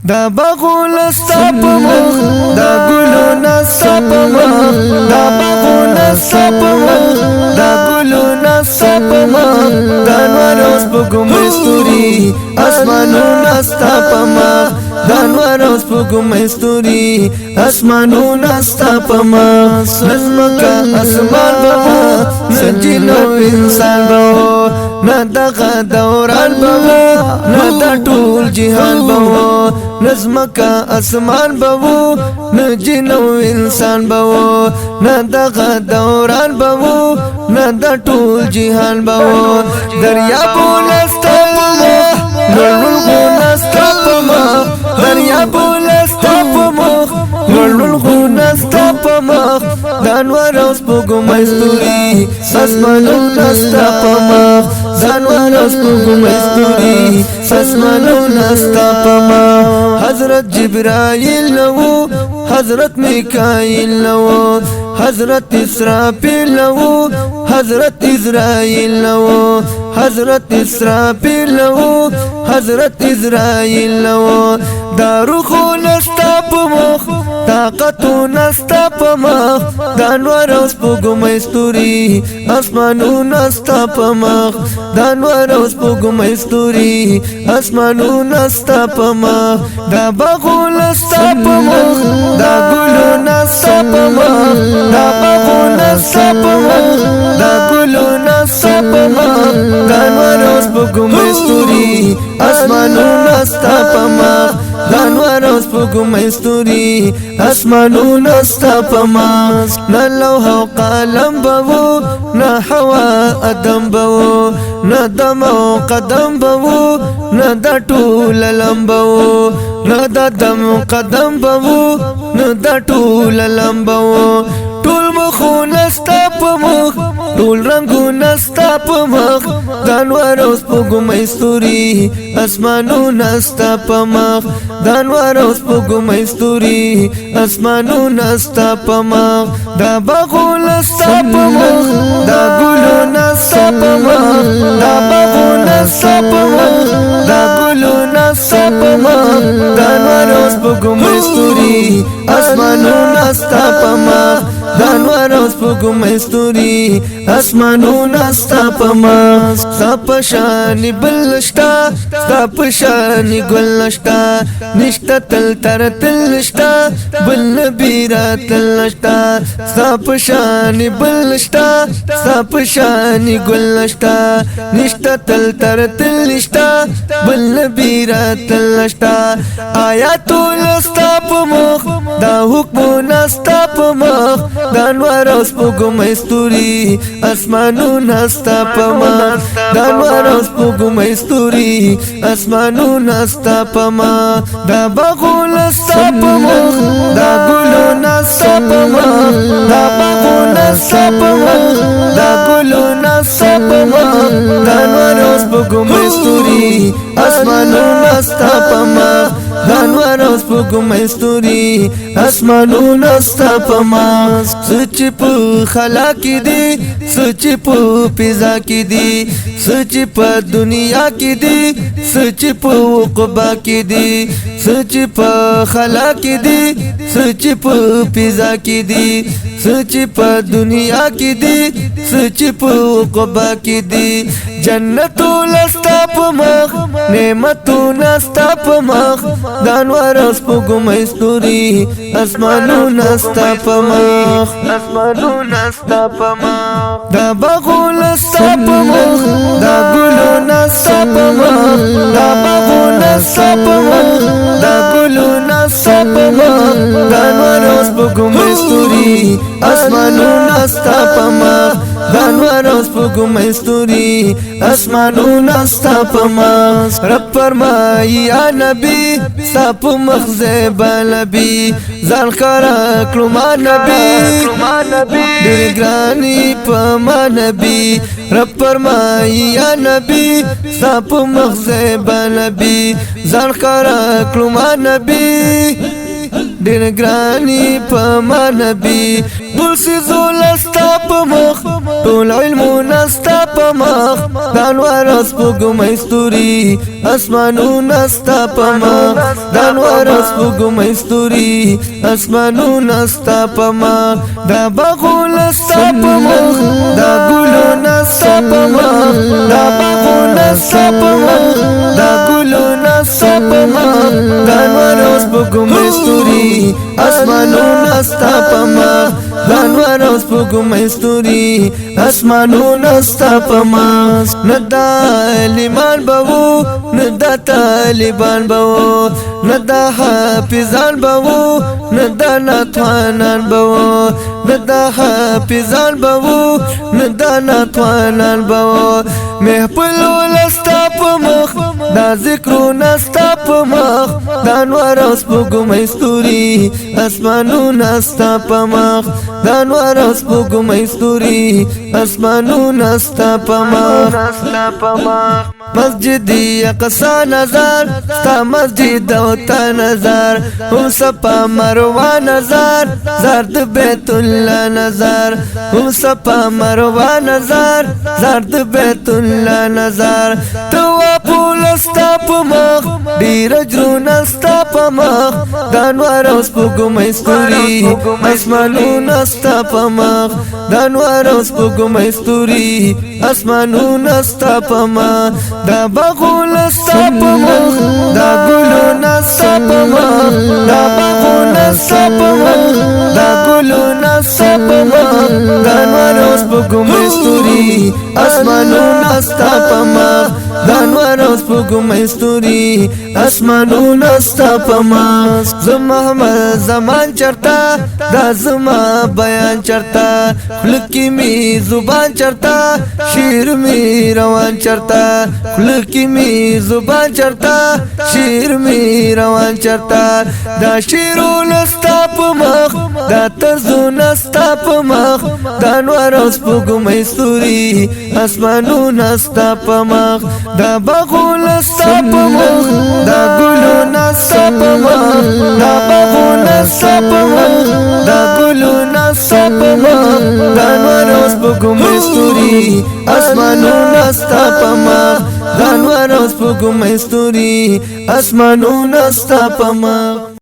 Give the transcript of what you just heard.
دا باغونه ستا په مخ دا ګلونه ستا په مخ دا باغونه ستا په مخ دا ګلونه ستا په مخ دا انوار اوس په ګمې ستوري اسمانونه ستا په مخ دا انوار اوس په ګمې ستوري اسمانونه ستا په مخ نظمکه اسمان به نه جنو انسان به نه دغه دوران به نه دا ټول جهان به نظمکه اسمان به نه جنو انسان به نه دغه دوران به نه دا ټول جهان به دریابونه ستا په مخ لړلغونه ستا په مخ دریابونه ستا په مخ لړلغونه ستا په مخ د انوار اوس په ګمې ستوري اسمانونه ستا په مخ د انوار اوس په ګمې ستوري اسمانونه ستا په مخ حضرت جبرائیل نو حضرت میکائیل نو حضرت اسرافیل نو حضرت اسرائیل نو حضرت اسرافیل نو حضرت اسرائیل نو دارو خو نستا په مخ طاقتونه ستا په مخ د انوار اوس په ګمې ستوري اسمانونه ستا په مخ د انوار اوس په ګمې ستوري اسمانونه ستا په مخ دا باغونه ستا په مخ دا ګلونه ستا په مخ دا باغونه ستا په مخ دا ګلونه ستا په مخ د انوار اوس په ګمې ستوري اسمانونه ستا په مخ د انوار اوس په ګمې ستوري اسمانونه ستا په مخ نه لوح او قلم به نه حوا ادم به نه دم او قدم به نه د ټول لم به نه د دم قدم به نه د ټول لم به ټول مخونه ستا په مخ ټول رنگونه ستا په مخ د انوار اوس په ګمې ستوري اسمانونه ستا په مخ د انوار اوس په ګمې ستوري اسمانونه ستا په مخ دا باغونه ستا په مخ دا ګلونه ستا په مخ دا باغونه ستا په مخ دا ګلونه ستا په مخ د انوار اوس په ګمې ستوري اسمانونه ستا په مخ د انوار اوس په ګمې ستوري اسمانونه ستا په مخ ستا په شان بل نشته ستا په شان ګل نشته نشته تل تر تل نشته بل نبی راتل نشته ستا په شان بل نشته ستا په شان ګل نشته نشته تل تر تل نشته بل نبی راتل نشته آیاتونه ستا په مخ دا حکمونه ستا په مخ د انوار اوس په ګمې ستوري اسمانونه ستا په مخ د انوار اوس په ګمې ستوري اسمانونه ستا په مخ دا باغونه ستا په مخ دا ګلونه ستا په مخ دا باغونه ستا په مخ دا ګلونه ستا په مخ د انوار اوس په ګمې ستوري اسمانونه ستا په مخ د انوار اوس په ګمې ستوري اسمانونه ستا په مخ سچ په خلا کې دي سچ په فضا کې دي سچ په دنیا کې دي سچ په عقبا کې دي سچ په خلا کې دي سچ په فضا کې دي سچ په دنیا کې دي سچ په عقبا کې دي جنتونه ستا په مخ نعمتونه ستا په مخ د انوار اوس په ګمې ستوري اسمانونه ستا په مخ اسمانونه ستا په مخ دا باغونه ستا په مخ دا ګلونه ستا په مخ دا باغونه ستا په مخ دا ګلونه ستا په مخ د انوار اوس په ګمې ستوري اسمانونه ستا په مخ د انوار اوس په ګمې ستوري اسمانونه ستا په مخ رب فرمایي یا نبی ستا په مخ زیبا نبی ځان ښکاره کړو ما نبی ډېرې ګرانې په ما نبی رب فرمایي یا نبی ستا په مخ زیبا نبی ځان ښکاره کړو ما نبی ډېر ګرانې په ما نبی ټول سيزونه ستا په مخ ټول علمونه ستا په مخ د انوار سپوږمۍ ستوري اسمانونه ستا په مخ د انوار سپوږمۍ ستوري اسمانونه ستا په مخ دا باغونه ستا په مخ دا ګلونه ستا په مخ دا باغونه ستا په مخ دا ګلونه ستا په مخ د انوار سپوږمۍ ستوري اسمانونه ستا په مخ د انوار سپوږمۍ ستوري اسمانونه ستا په مخ نه د عالمان به وو نه د طالبان به وو نه د حافظان به وو نه د ناتوانان به وو نه د حافظان به وو نه د ناتوانان به وو محفلونه ستا په مخ دا ذکرونه ستا په مخ د انوار سپوږمۍ ستوري اسمانونه ستا په مخ د انوار سپوږمۍ ستوري اسمانونه ستا په مخ مسجد اقصی نظر ستا مسجد او تا نظر هم صفا مروه نظر زرد بیت الله نظر هم صفا مروه نظر زرد بیت الله نظر توافول ستا په مخ ډیر اجرونه ستا په مخ د انوار سپوږمۍ ستوري اسمانونه ستا په مخ د انوار سپوږمۍ ستوري اسمانونه ستا په مخ دا باغونه ستا په مخ دا ګلونه ستا په مخ دا باغونه ستا په مخ دا ګلونه ستا په مخ د انوار سپوږمۍ ستوري اسمانونه ستا په مخ د انوار سپوږمۍ ستوري اسمانونه ستا په مخ زما زمان چرتا دا زما بیان چرتا خلقی می زبان چرتا شیر می روان چرتا خلقی می زبان چرتا شیر می روان چرتا دا شیرونه ستا په مخ دا طرزونه ستا په مخ د انوار سپوږمۍ ستوري اسمانونه ستا په مخ دا باغونه ستا په مخ دا ګلونه ستا په مخ دا باغونه ستا په مخ دا ګلونه ستا په مخ د انوار سپوږمۍ ستوري اسمانونه ستا په مخ د انوار سپوږمۍ ستوري اسمانونه ستا په مخ